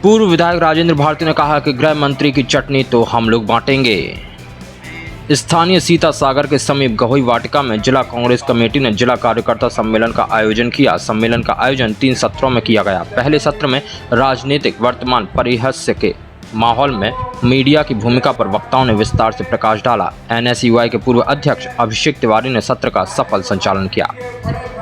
पूर्व विधायक राजेंद्र भारती ने कहा कि गृह मंत्री की चटनी तो हम लोग बांटेंगे। स्थानीय सीता सागर के समीप गहोई वाटिका में जिला कांग्रेस कमेटी ने जिला कार्यकर्ता सम्मेलन का आयोजन किया। सम्मेलन का आयोजन 3 सत्रों में किया गया। पहले सत्र में राजनीतिक वर्तमान परिदृश्य के माहौल में मीडिया की भूमिका पर वक्ताओं ने विस्तार से प्रकाश डाला। NSUI के पूर्व अध्यक्ष अभिषेक तिवारी ने सत्र का सफल संचालन किया।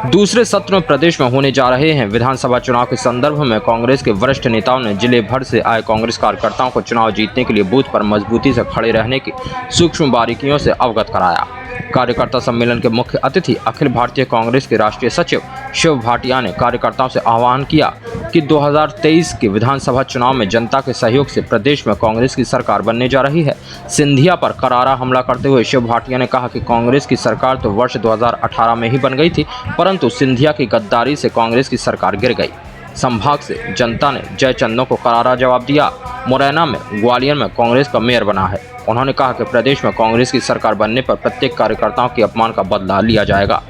दूसरे सत्र में प्रदेश में होने जा रहे हैं विधानसभा चुनाव के संदर्भ में कांग्रेस के वरिष्ठ नेताओं ने जिले भर से आए कांग्रेस कार्यकर्ताओं को चुनाव जीतने के लिए बूथ पर मजबूती से खड़े रहने की सूक्ष्म बारीकियों से अवगत कराया। कार्यकर्ता सम्मेलन के मुख्य अतिथि अखिल भारतीय कांग्रेस के राष्ट्रीय सचिव शिव भाटिया ने कार्यकर्ताओं से आह्वान किया कि 2023 के विधानसभा चुनाव में जनता के सहयोग से प्रदेश में कांग्रेस की सरकार बनने जा रही है। सिंधिया पर करारा हमला करते हुए शिव भाटिया ने कहा कि कांग्रेस की सरकार तो वर्ष 2018 में ही बन गई थी, परंतु सिंधिया की गद्दारी से कांग्रेस की सरकार गिर गई। संभाग से जनता ने जयचंदों को करारा जवाब दिया। मुरैना में ग्वालियर में कांग्रेस का मेयर बना है। उन्होंने कहा कि प्रदेश में कांग्रेस की सरकार बनने पर प्रत्येक कार्यकर्ताओं के अपमान का बदला लिया जाएगा।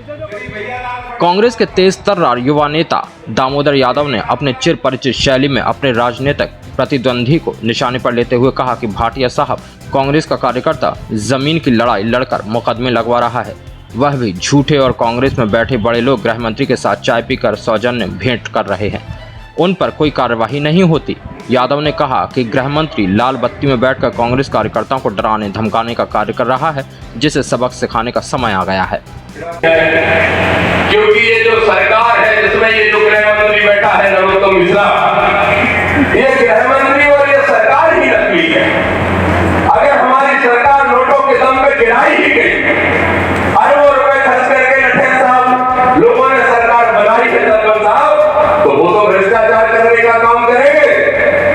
कांग्रेस के तेजतर्रार युवा नेता दामोदर यादव ने अपने चिर परिचित शैली में अपने राजनीतिक प्रतिद्वंदी को निशाने पर लेते हुए कहा कि भाटिया साहब कांग्रेस का कार्यकर्ता जमीन की लड़ाई लड़कर मुकदमे लगवा रहा है, वह भी झूठे, और कांग्रेस में बैठे बड़े लोग गृह मंत्री के साथ चाय पीकर सौजन्य भेंट कर रहे हैं, उन पर कोई कार्यवाही नहीं होती। यादव ने कहा कि गृह मंत्री लाल बत्ती में बैठकर कांग्रेस कार्यकर्ताओं को डराने धमकाने का कार्य कर रहा है, जिसे सबक सिखाने का समय आ गया है। क्योंकि ये जो सरकार है जिसमें ये जो गृह मंत्री बैठा है नरोत्तम मिश्रा, ये गृह मंत्री और ये सरकार ही नकली है। अगर हमारी सरकार नोटों के दम पे गिराई ही गई, अरबों रुपए खर्च करके लठेन साहब लोगों ने सरकार बनाई है सरपंच साहब, तो वो तो भ्रष्टाचार करने का काम करेंगे।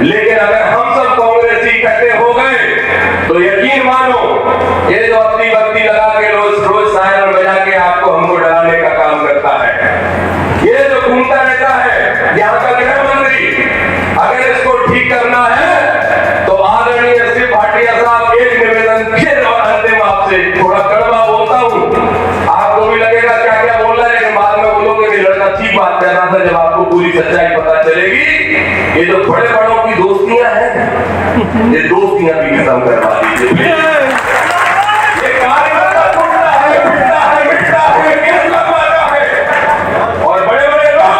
लेकिन अगर हम सब कांग्रेसी इकट्ठे हो गए तो यकीन मानो ये जो अपनी बत्ती लगा के रोज रोज सायरन बजा के आपको हमको डराने का काम करता है, ये जो घूमता रहता है यहाँ का गृह मंत्री, अगर इसको ठीक करना है तो आदरणीय शिव भाटिया साहब एक निवेदन फिर और अंतिम आपसे, थोड़ा कड़वा बोलता हूँ, आपको भी लगेगा क्या क्या बोल रहा है, लेकिन बाद में बोलोगे कि लड़का ठीक बात कर रहा था जब आपको पूरी सच्चाई पता चलेगी। ये जो बड़े बड़ों की दोस्तियां हैं, ये दोस्तियां भी खत्म करवा दीजिए। ये कार्यकर्ता टूटता है, पिटता है, मिटता है, केस लगवाता है, और बड़े बड़े लोग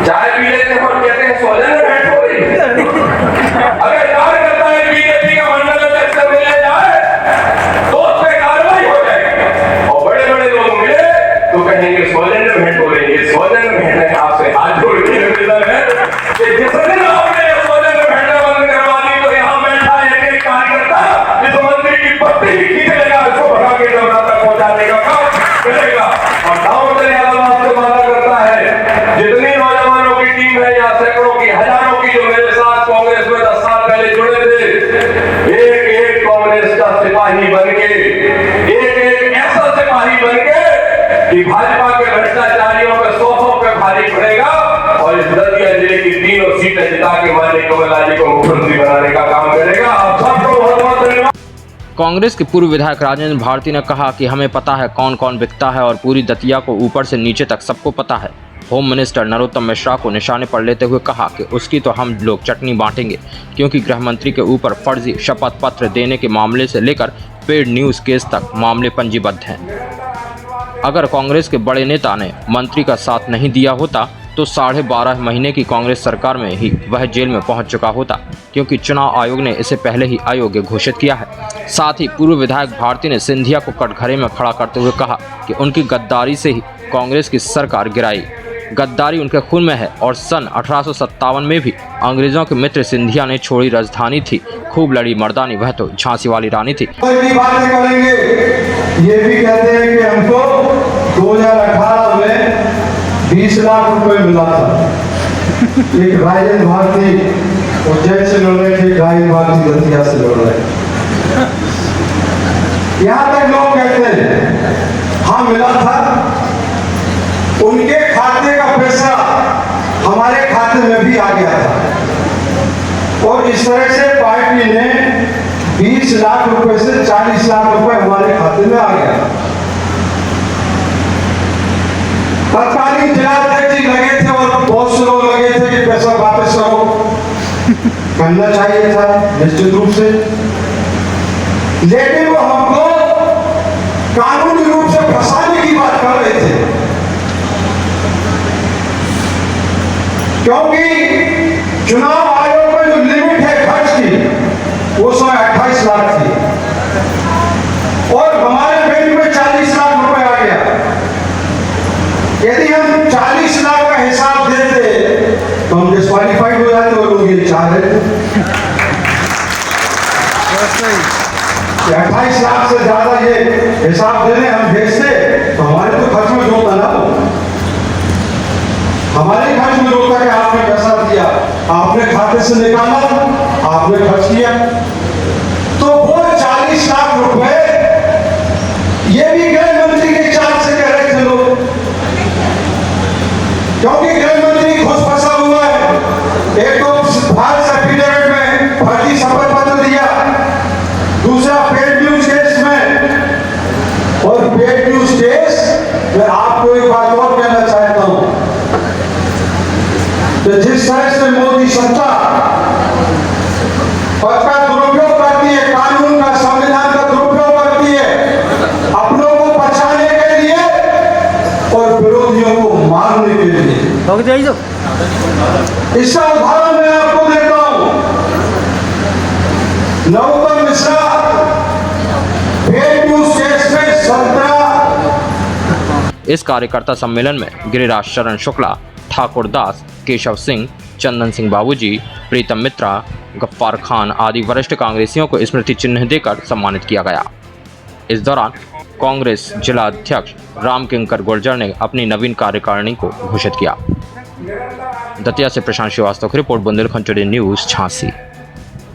चाय पी लेते हैं और कहते हैं सौजन्य भेंट हो रही है। अगर कार्यकर्ता है बीजेपी का मंडल अध्यक्ष से मिले जाए तो उस पर कार्रवाई हो जाएगी, और बड़े बड़े लोग मिले तो कहेंगे सौजन्य भेंट हो रही है। सौजन्य भेंट है, आपसे हाथ जोड़ के निवेदन है कि जिस दिन आपने सौजन्य भेंट बंद करवा दी तो यहाँ बैठा एक कार्यकर्ता इस मंत्री की पत्ती ही खींचेगा, इसको भगा के जनता तक पहुंचाने का काम करेगा। और दामोदर यादव आपसे वादा करता है, जितनी नौजवानों की टीम है यहाँ सैकड़ों की हजारों की जो मेरे साथ कांग्रेस में 10 साल पहले जुड़े थे, एक एक कांग्रेस का सिपाही बन के, एक एक ऐसा सिपाही बन के कि भाजपा के भ्रष्टाचारियों पे 100 पे भारी पड़ेगा, और इस दतिया जिले की 3 सीटें जिता के माननीय कमलनाथ जी को मुख्यमंत्री बनाने का काम करेगा। आप सबको बहुत बहुत धन्यवाद। कांग्रेस के पूर्व विधायक राजेंद्र भारती ने कहा कि हमें पता है कौन कौन बिकता है, और पूरी दतिया को ऊपर से नीचे तक सबको पता है। होम मिनिस्टर नरोत्तम मिश्रा को निशाने पर लेते हुए कहा कि उसकी तो हम लोग चटनी बांटेंगे, क्योंकि गृह मंत्री के ऊपर फर्जी शपथ पत्र देने के मामले से लेकर पेड न्यूज केस तक मामले पंजीबद्ध हैं। अगर कांग्रेस के बड़े नेता ने मंत्री का साथ नहीं दिया होता तो 12.5 महीने की कांग्रेस सरकार में ही वह जेल में पहुंच चुका होता, क्योंकि चुनाव आयोग ने इसे पहले ही अयोग्य घोषित किया है। साथ ही पूर्व विधायक भारती ने सिंधिया को कटघरे में खड़ा करते हुए कहा कि उनकी गद्दारी से ही कांग्रेस की सरकार गिराई। गद्दारी उनके खून में है, और सन 1857 में भी अंग्रेजों के मित्र सिंधिया ने छोड़ी राजधानी थी, खूब लड़ी मर्दानी, वह तो झांसी वाली रानी थी। ये भी कहते हैं कि हमको 2018 में 20 लाख रुपए मिला था। एक राजेंद्र भारती उज्जैन से लड़ रहे थे, राजेंद्र भारती दतिया से लड़ रहे। यहाँ तक लोग कहते हैं हाँ मिला था, उनके खाते का पैसा हमारे खाते में भी आ गया था, और इस तरह से पार्टी ने 20 लाख रुपए से 40 लाख रुपए हमारे खाते में आ गया। तत्कालीन जिलाध्यक्ष जी लगे थे और बहुत से लोग लगे थे कि पैसा वापस करो, करना चाहिए था निश्चित रूप से, लेकिन वो हमको कानूनी रूप से फंसाने की बात कर रहे थे, क्योंकि चुनाव आयोग में जो लिमिट है खर्च की वो 28 लाख थी और हमारे बैंक में 40 लाख रुपए आ गया। यदि हम 40 लाख का हिसाब देते तो हम डिस्क्वालीफाइड हो जाते और लोग ये चाह रहे थे 28 लाख से ज्यादा ये हिसाब देने हम भेजते तो हमारे तो खर्च में जोता ना हो, हमारे खर्च में जोता कि आपने पैसा दिया, आपने खाते से निकाला, आपने खर्च किया, तो वो 40 लाख रुपए ये भी गृह मंत्री के चार्ज से कह रहे थे लोग, क्योंकि गृह मंत्री खुद फंसा हुआ है। एक तो भारत एफिडेविट में फर्जी शपथ पत्र दिया, दूसरा फेक न्यूज केस में, और फेक न्यूज केस मैं आपको एक बात और कहना चाहता हूं कि जिस तरह से मोदी सत्ता पद का दुरुपयोग करती है, कानून का संविधान का दुरुपयोग करती है अपनों को बचाने के लिए और विरोधियों को मारने के लिए। इसका उदाहरण मैं आपको देता हूं। Narottam Mishra fake news case में 17। इस कार्यकर्ता सम्मेलन में गिरिराज शरण शुक्ला, ठाकुर दास, केशव सिंह, चंदन सिंह बाबूजी, प्रीतम मित्रा, गफ्फार खान आदि वरिष्ठ कांग्रेसियों को स्मृति चिन्ह देकर सम्मानित किया गया। इस दौरान कांग्रेस जिला अध्यक्ष राम किंकर गुर्जर ने अपनी नवीन कार्यकारिणी को घोषित किया। दतिया से प्रशांत श्रीवास्तव की report, Bundelkhand today news, Jhansi.